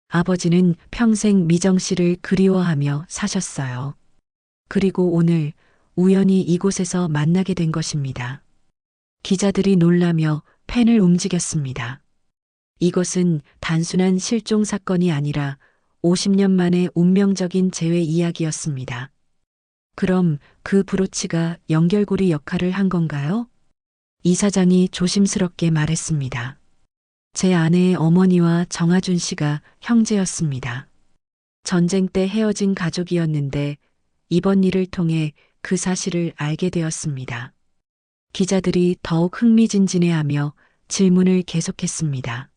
아버지는 평생 미정 씨를 그리워하며 사셨어요. 그리고 오늘 우연히 이곳에서 만나게 된 것입니다. 기자들이 놀라며 펜을 움직였습니다. 이것은 단순한 실종 사건이 아니라 50년 만의 운명적인 재회 이야기였습니다. 그럼 그 브로치가 연결고리 역할을 한 건가요? 이사장이 조심스럽게 말했습니다. 제 아내의 어머니와 정아준 씨가 형제였습니다. 전쟁 때 헤어진 가족이었는데 이번 일을 통해 그 사실을 알게 되었습니다. 기자들이 더욱 흥미진진해하며 질문을 계속했습니다.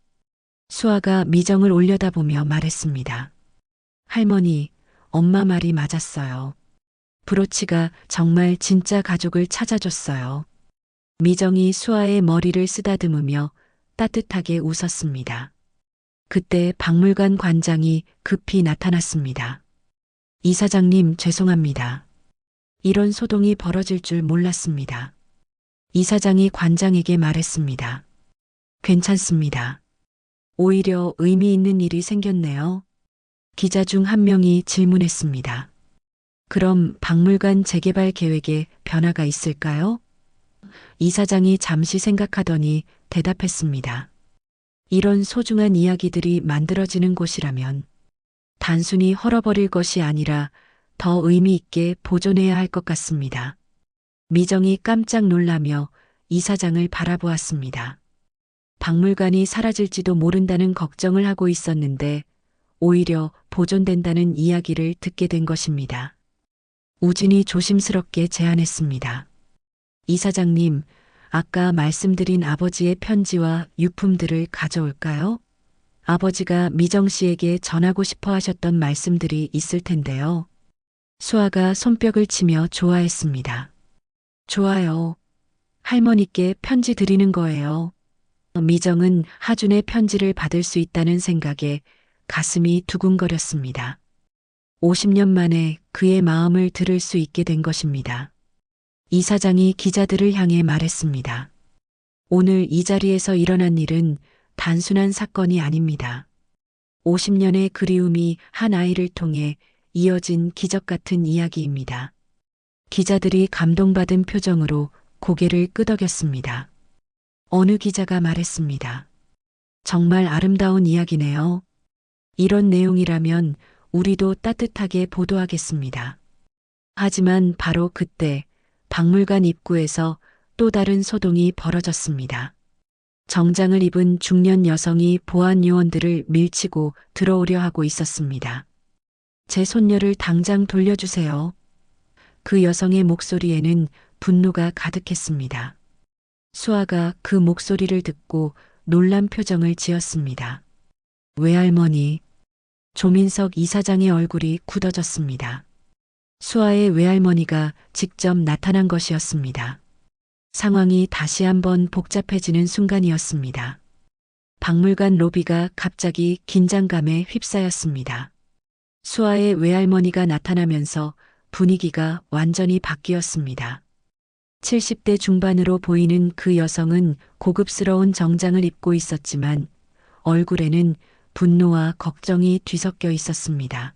수아가 미정을 올려다보며 말했습니다. 할머니, 엄마 말이 맞았어요. 브로치가 정말 진짜 가족을 찾아줬어요. 미정이 수아의 머리를 쓰다듬으며 따뜻하게 웃었습니다. 그때 박물관 관장이 급히 나타났습니다. 이사장님 죄송합니다. 이런 소동이 벌어질 줄 몰랐습니다. 이사장이 관장에게 말했습니다. 괜찮습니다. 오히려 의미 있는 일이 생겼네요. 기자 중 한 명이 질문했습니다. 그럼 박물관 재개발 계획에 변화가 있을까요? 이사장이 잠시 생각하더니 대답했습니다. 이런 소중한 이야기들이 만들어지는 곳이라면 단순히 헐어버릴 것이 아니라 더 의미 있게 보존해야 할 것 같습니다. 미정이 깜짝 놀라며 이사장을 바라보았습니다. 박물관이 사라질지도 모른다는 걱정을 하고 있었는데 오히려 보존된다는 이야기를 듣게 된 것입니다. 우진이 조심스럽게 제안했습니다. 이사장님, 아까 말씀드린 아버지의 편지와 유품들을 가져올까요? 아버지가 미정 씨에게 전하고 싶어 하셨던 말씀들이 있을 텐데요. 수아가 손뼉을 치며 좋아했습니다. 좋아요. 할머니께 편지 드리는 거예요. 미정은 하준의 편지를 받을 수 있다는 생각에 가슴이 두근거렸습니다. 50년 만에 그의 마음을 들을 수 있게 된 것입니다. 이사장이 기자들을 향해 말했습니다. 오늘 이 자리에서 일어난 일은 단순한 사건이 아닙니다. 50년의 그리움이 한 아이를 통해 이어진 기적 같은 이야기입니다. 기자들이 감동받은 표정으로 고개를 끄덕였습니다. 어느 기자가 말했습니다. 정말 아름다운 이야기네요. 이런 내용이라면 우리도 따뜻하게 보도하겠습니다. 하지만 바로 그때 박물관 입구에서 또 다른 소동이 벌어졌습니다. 정장을 입은 중년 여성이 보안 요원들을 밀치고 들어오려 하고 있었습니다. 제 손녀를 당장 돌려주세요. 그 여성의 목소리에는 분노가 가득했습니다. 수아가 그 목소리를 듣고 놀란 표정을 지었습니다. 외할머니, 조민석 이사장의 얼굴이 굳어졌습니다. 수아의 외할머니가 직접 나타난 것이었습니다. 상황이 다시 한번 복잡해지는 순간이었습니다. 박물관 로비가 갑자기 긴장감에 휩싸였습니다. 수아의 외할머니가 나타나면서 분위기가 완전히 바뀌었습니다. 70대 중반으로 보이는 그 여성은 고급스러운 정장을 입고 있었지만 얼굴에는 분노와 걱정이 뒤섞여 있었습니다.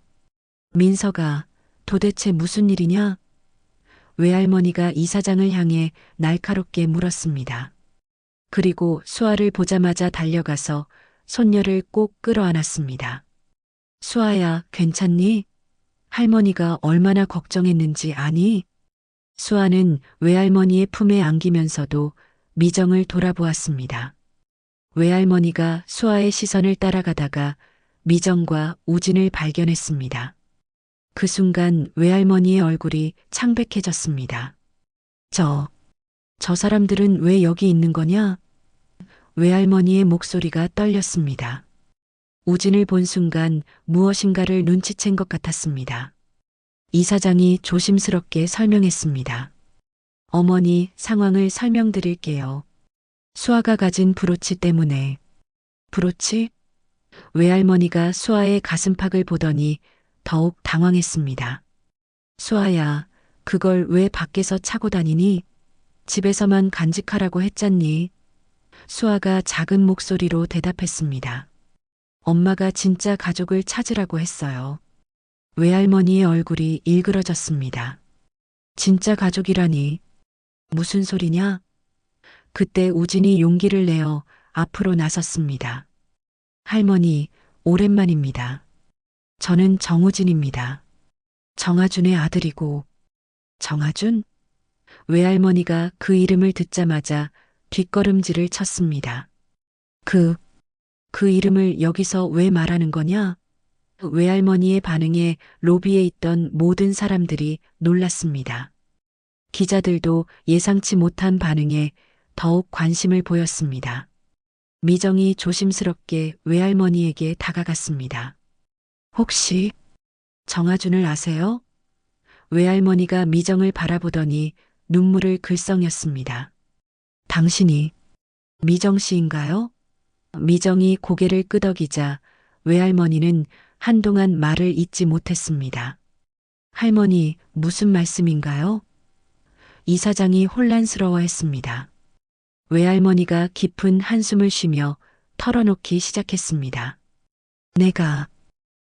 민서가 도대체 무슨 일이냐? 외할머니가 이사장을 향해 날카롭게 물었습니다. 그리고 수아를 보자마자 달려가서 손녀를 꼭 끌어안았습니다. 수아야, 괜찮니? 할머니가 얼마나 걱정했는지 아니? 수아는 외할머니의 품에 안기면서도 미정을 돌아보았습니다. 외할머니가 수아의 시선을 따라가다가 미정과 우진을 발견했습니다. 그 순간 외할머니의 얼굴이 창백해졌습니다. 저 사람들은 왜 여기 있는 거냐? 외할머니의 목소리가 떨렸습니다. 우진을 본 순간 무엇인가를 눈치챈 것 같았습니다. 이사장이 조심스럽게 설명했습니다. 어머니, 상황을 설명드릴게요. 수아가 가진 브로치 때문에. 브로치? 외할머니가 수아의 가슴팍을 보더니 더욱 당황했습니다. 수아야, 그걸 왜 밖에서 차고 다니니? 집에서만 간직하라고 했잖니? 수아가 작은 목소리로 대답했습니다. 엄마가 진짜 가족을 찾으라고 했어요. 외할머니의 얼굴이 일그러졌습니다. 진짜 가족이라니. 무슨 소리냐? 그때 우진이 용기를 내어 앞으로 나섰습니다. 할머니, 오랜만입니다. 저는 정우진입니다. 정아준의 아들이고. 정아준? 외할머니가 그 이름을 듣자마자 뒷걸음질을 쳤습니다. 그 이름을 여기서 왜 말하는 거냐? 외할머니의 반응에 로비에 있던 모든 사람들이 놀랐습니다. 기자들도 예상치 못한 반응에 더욱 관심을 보였습니다. 미정이 조심스럽게 외할머니에게 다가갔습니다. 혹시 정아준을 아세요? 외할머니가 미정을 바라보더니 눈물을 글썽였습니다. 당신이 미정 씨인가요? 미정이 고개를 끄덕이자 외할머니는 한동안 말을 잇지 못했습니다. 할머니, 무슨 말씀인가요? 이사장이 혼란스러워했습니다. 외할머니가 깊은 한숨을 쉬며 털어놓기 시작했습니다.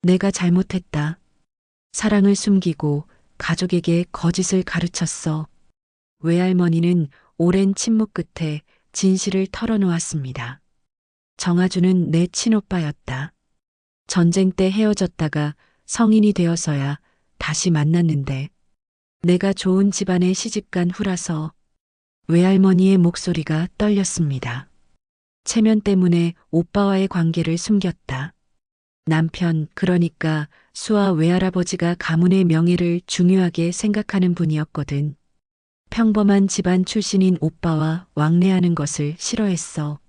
내가 잘못했다. 사랑을 숨기고 가족에게 거짓을 가르쳤어. 외할머니는 오랜 침묵 끝에 진실을 털어놓았습니다. 정아준은 내 친오빠였다. 전쟁 때 헤어졌다가 성인이 되어서야 다시 만났는데 내가 좋은 집안에 시집간 후라서. 외할머니의 목소리가 떨렸습니다. 체면 때문에 오빠와의 관계를 숨겼다. 남편, 그러니까 수아 외할아버지가 가문의 명예를 중요하게 생각하는 분이었거든. 평범한 집안 출신인 오빠와 왕래하는 것을 싫어했어.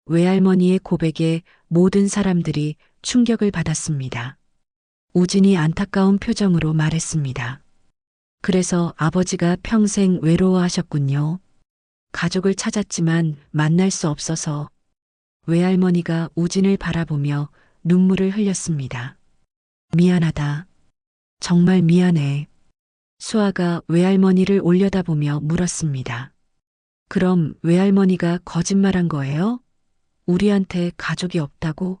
외할머니의 고백에 모든 사람들이 충격을 받았습니다. 우진이 안타까운 표정으로 말했습니다. 그래서 아버지가 평생 외로워하셨군요. 가족을 찾았지만 만날 수 없어서. 외할머니가 우진을 바라보며 눈물을 흘렸습니다. 미안하다. 정말 미안해. 수아가 외할머니를 올려다보며 물었습니다. 그럼 외할머니가 거짓말한 거예요? 우리한테 가족이 없다고?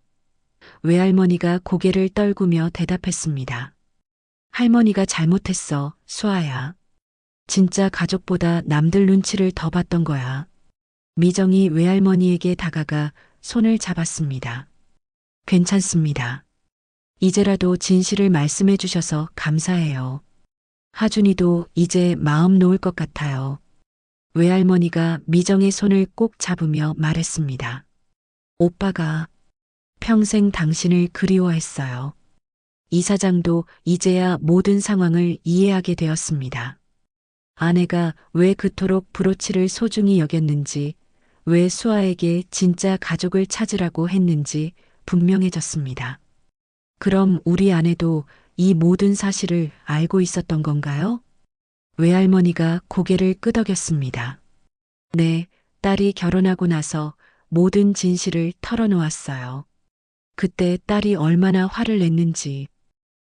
외할머니가 고개를 떨구며 대답했습니다. 할머니가 잘못했어, 수아야. 진짜 가족보다 남들 눈치를 더 봤던 거야. 미정이 외할머니에게 다가가 손을 잡았습니다. 괜찮습니다. 이제라도 진실을 말씀해 주셔서 감사해요. 하준이도 이제 마음 놓을 것 같아요. 외할머니가 미정의 손을 꼭 잡으며 말했습니다. 오빠가 평생 당신을 그리워했어요. 이사장도 이제야 모든 상황을 이해하게 되었습니다. 아내가 왜 그토록 브로치를 소중히 여겼는지, 왜 수아에게 진짜 가족을 찾으라고 했는지 분명해졌습니다. 그럼 우리 아내도 이 모든 사실을 알고 있었던 건가요? 외할머니가 고개를 끄덕였습니다. 네, 딸이 결혼하고 나서 모든 진실을 털어놓았어요. 그때 딸이 얼마나 화를 냈는지,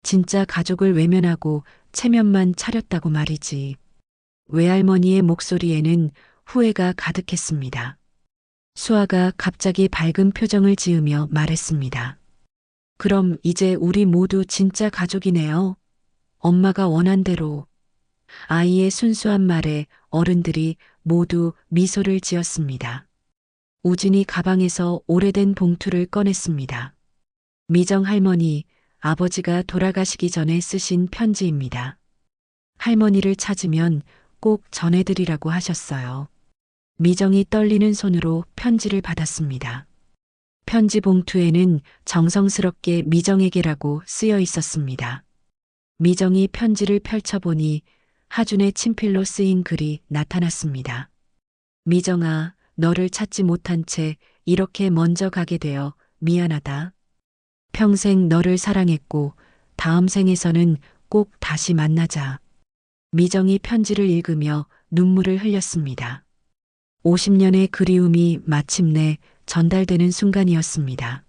진짜 가족을 외면하고 체면만 차렸다고 말이지. 외할머니의 목소리에는 후회가 가득했습니다. 수아가 갑자기 밝은 표정을 지으며 말했습니다. 그럼 이제 우리 모두 진짜 가족이네요. 엄마가 원한 대로. 아이의 순수한 말에 어른들이 모두 미소를 지었습니다. 우진이 가방에서 오래된 봉투를 꺼냈습니다. 미정 할머니, 아버지가 돌아가시기 전에 쓰신 편지입니다. 할머니를 찾으면 꼭 전해드리라고 하셨어요. 미정이 떨리는 손으로 편지를 받았습니다. 편지 봉투에는 정성스럽게 미정에게라고 쓰여 있었습니다. 미정이 편지를 펼쳐보니 하준의 친필로 쓰인 글이 나타났습니다. 미정아, 너를 찾지 못한 채 이렇게 먼저 가게 되어 미안하다. 평생 너를 사랑했고 다음 생에서는 꼭 다시 만나자. 미정이 편지를 읽으며 눈물을 흘렸습니다. 50년의 그리움이 마침내 전달되는 순간이었습니다.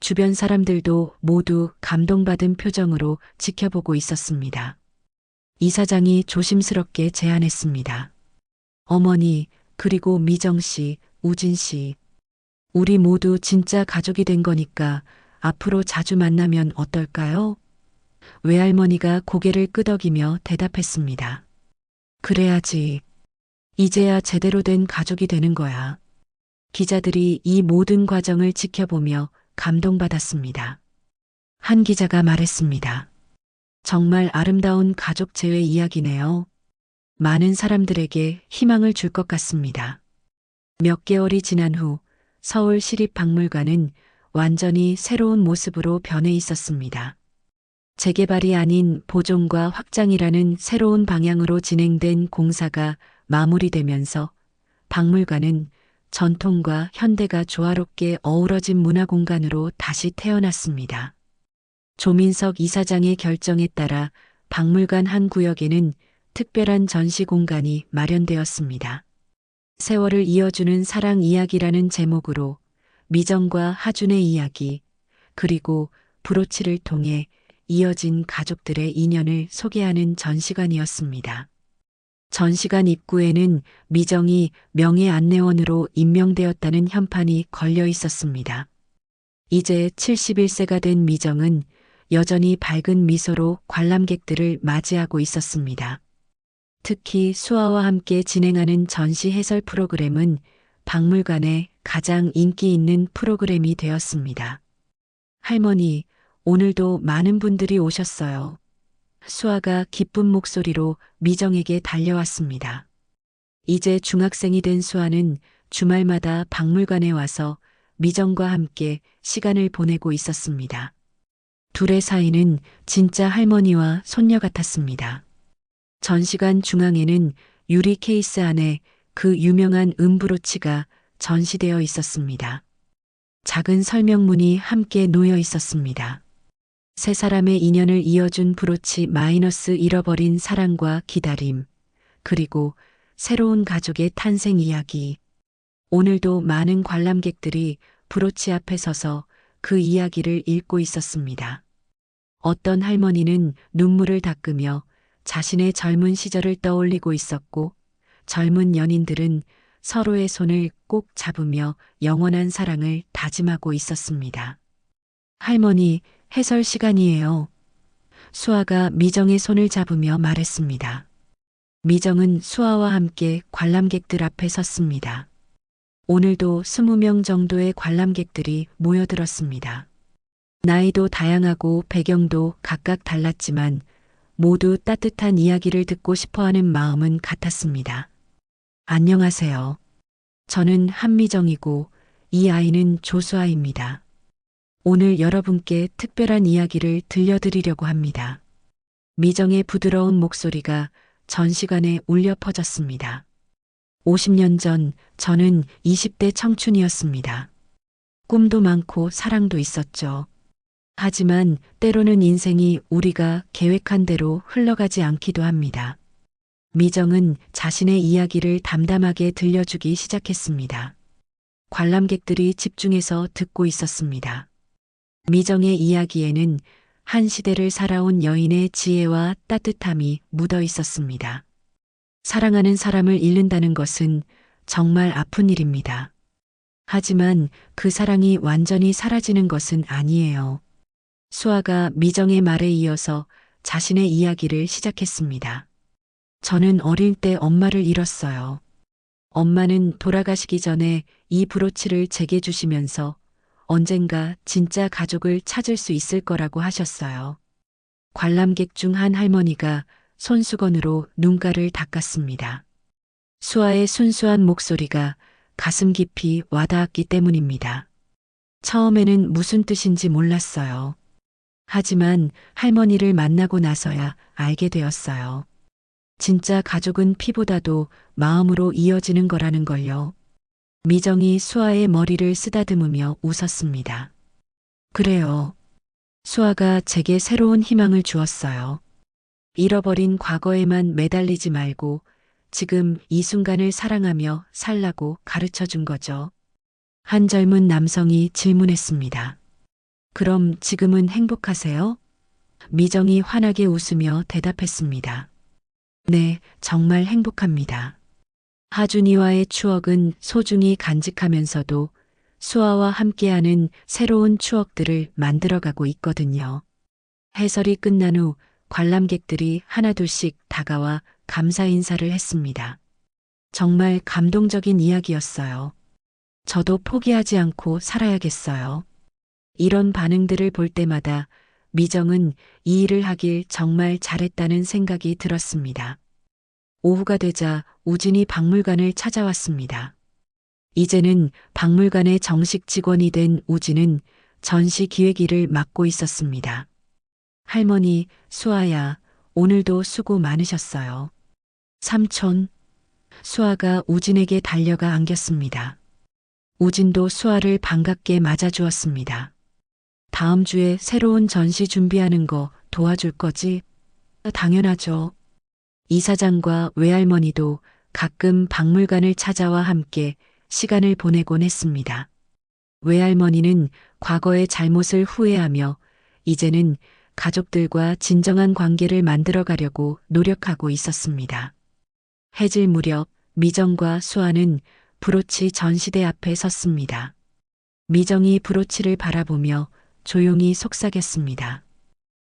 주변 사람들도 모두 감동받은 표정으로 지켜보고 있었습니다. 이사장이 조심스럽게 제안했습니다. 어머니, 그리고 미정 씨, 우진 씨. 우리 모두 진짜 가족이 된 거니까 앞으로 자주 만나면 어떨까요? 외할머니가 고개를 끄덕이며 대답했습니다. 그래야지. 이제야 제대로 된 가족이 되는 거야. 기자들이 이 모든 과정을 지켜보며 감동받았습니다. 한 기자가 말했습니다. 정말 아름다운 가족 재회 이야기네요. 많은 사람들에게 희망을 줄 것 같습니다. 몇 개월이 지난 후 서울시립박물관은 완전히 새로운 모습으로 변해 있었습니다. 재개발이 아닌 보존과 확장이라는 새로운 방향으로 진행된 공사가 마무리되면서 박물관은 전통과 현대가 조화롭게 어우러진 문화공간으로 다시 태어났습니다. 조민석 이사장의 결정에 따라 박물관 한 구역에는 특별한 전시 공간이 마련되었습니다. 세월을 이어주는 사랑 이야기라는 제목으로 미정과 하준의 이야기, 그리고 브로치를 통해 이어진 가족들의 인연을 소개하는 전시관이었습니다. 전시관 입구에는 미정이 명예 안내원으로 임명되었다는 현판이 걸려 있었습니다. 이제 71세가 된 미정은 여전히 밝은 미소로 관람객들을 맞이하고 있었습니다. 특히 수아와 함께 진행하는 전시 해설 프로그램은 박물관의 가장 인기 있는 프로그램이 되었습니다. 할머니, 오늘도 많은 분들이 오셨어요. 수아가 기쁜 목소리로 미정에게 달려왔습니다. 이제 중학생이 된 수아는 주말마다 박물관에 와서 미정과 함께 시간을 보내고 있었습니다. 둘의 사이는 진짜 할머니와 손녀 같았습니다. 전시관 중앙에는 유리 케이스 안에 그 유명한 은브로치가 전시되어 있었습니다. 작은 설명문이 함께 놓여 있었습니다. 세 사람의 인연을 이어준 브로치 마이너스 잃어버린 사랑과 기다림, 그리고 새로운 가족의 탄생 이야기. 오늘도 많은 관람객들이 브로치 앞에 서서 그 이야기를 읽고 있었습니다. 어떤 할머니는 눈물을 닦으며 자신의 젊은 시절을 떠올리고 있었고, 젊은 연인들은 서로의 손을 꼭 잡으며 영원한 사랑을 다짐하고 있었습니다. 할머니, 해설 시간이에요. 수아가 미정의 손을 잡으며 말했습니다. 미정은 수아와 함께 관람객들 앞에 섰습니다. 오늘도 20명 정도의 관람객들이 모여들었습니다. 나이도 다양하고 배경도 각각 달랐지만 모두 따뜻한 이야기를 듣고 싶어하는 마음은 같았습니다. 안녕하세요. 저는 한미정이고 이 아이는 조수아입니다. 오늘 여러분께 특별한 이야기를 들려드리려고 합니다. 미정의 부드러운 목소리가 전시관에 울려 퍼졌습니다. 50년 전 저는 20대 청춘이었습니다. 꿈도 많고 사랑도 있었죠. 하지만 때로는 인생이 우리가 계획한 대로 흘러가지 않기도 합니다. 미정은 자신의 이야기를 담담하게 들려주기 시작했습니다. 관람객들이 집중해서 듣고 있었습니다. 미정의 이야기에는 한 시대를 살아온 여인의 지혜와 따뜻함이 묻어 있었습니다. 사랑하는 사람을 잃는다는 것은 정말 아픈 일입니다. 하지만 그 사랑이 완전히 사라지는 것은 아니에요. 수아가 미정의 말에 이어서 자신의 이야기를 시작했습니다. 저는 어릴 때 엄마를 잃었어요. 엄마는 돌아가시기 전에 이 브로치를 제게 주시면서 언젠가 진짜 가족을 찾을 수 있을 거라고 하셨어요. 관람객 중 한 할머니가 손수건으로 눈가를 닦았습니다. 수아의 순수한 목소리가 가슴 깊이 와닿았기 때문입니다. 처음에는 무슨 뜻인지 몰랐어요. 하지만 할머니를 만나고 나서야 알게 되었어요. 진짜 가족은 피보다도 마음으로 이어지는 거라는 걸요. 미정이 수아의 머리를 쓰다듬으며 웃었습니다. 그래요. 수아가 제게 새로운 희망을 주었어요. 잃어버린 과거에만 매달리지 말고 지금 이 순간을 사랑하며 살라고 가르쳐 준 거죠. 한 젊은 남성이 질문했습니다. 그럼 지금은 행복하세요? 미정이 환하게 웃으며 대답했습니다. 네, 정말 행복합니다. 하준이와의 추억은 소중히 간직하면서도 수아와 함께하는 새로운 추억들을 만들어가고 있거든요. 해설이 끝난 후 관람객들이 하나둘씩 다가와 감사 인사를 했습니다. 정말 감동적인 이야기였어요. 저도 포기하지 않고 살아야겠어요. 이런 반응들을 볼 때마다 미정은 이 일을 하길 정말 잘했다는 생각이 들었습니다. 오후가 되자 우진이 박물관을 찾아왔습니다. 이제는 박물관의 정식 직원이 된 우진은 전시 기획일을 맡고 있었습니다. 할머니, 수아야, 오늘도 수고 많으셨어요. 삼촌, 수아가 우진에게 달려가 안겼습니다. 우진도 수아를 반갑게 맞아주었습니다. 다음 주에 새로운 전시 준비하는 거 도와줄 거지? 당연하죠. 이사장과 외할머니도 가끔 박물관을 찾아와 함께 시간을 보내곤 했습니다. 외할머니는 과거의 잘못을 후회하며 이제는 가족들과 진정한 관계를 만들어 가려고 노력하고 있었습니다. 해질 무렵 미정과 수아는 브로치 전시대 앞에 섰습니다. 미정이 브로치를 바라보며 조용히 속삭였습니다.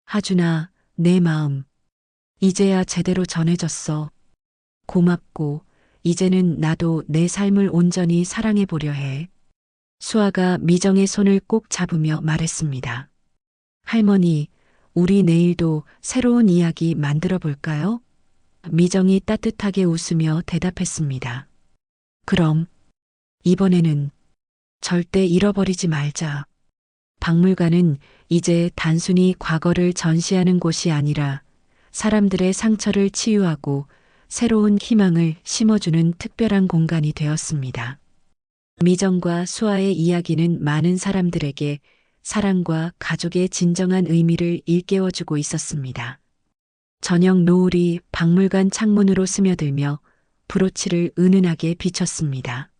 하준아, 내 마음. 이제야 제대로 전해졌어. 고맙고, 이제는 나도 내 삶을 온전히 사랑해 보려 해. 수아가 미정의 손을 꼭 잡으며 말했습니다. 할머니, 우리 내일도 새로운 이야기 만들어 볼까요? 미정이 따뜻하게 웃으며 대답했습니다. 그럼, 이번에는 절대 잃어버리지 말자. 박물관은 이제 단순히 과거를 전시하는 곳이 아니라 사람들의 상처를 치유하고 새로운 희망을 심어주는 특별한 공간이 되었습니다. 미정과 수아의 이야기는 많은 사람들에게 사랑과 가족의 진정한 의미를 일깨워주고 있었습니다. 저녁 노을이 박물관 창문으로 스며들며 브로치를 은은하게 비췄습니다.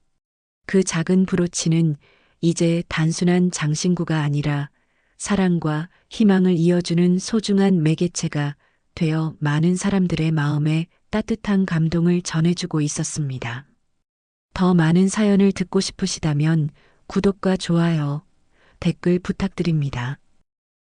그 작은 브로치는 이제 단순한 장신구가 아니라 사랑과 희망을 이어주는 소중한 매개체가 되어 많은 사람들의 마음에 따뜻한 감동을 전해주고 있었습니다. 더 많은 사연을 듣고 싶으시다면 구독과 좋아요, 댓글 부탁드립니다.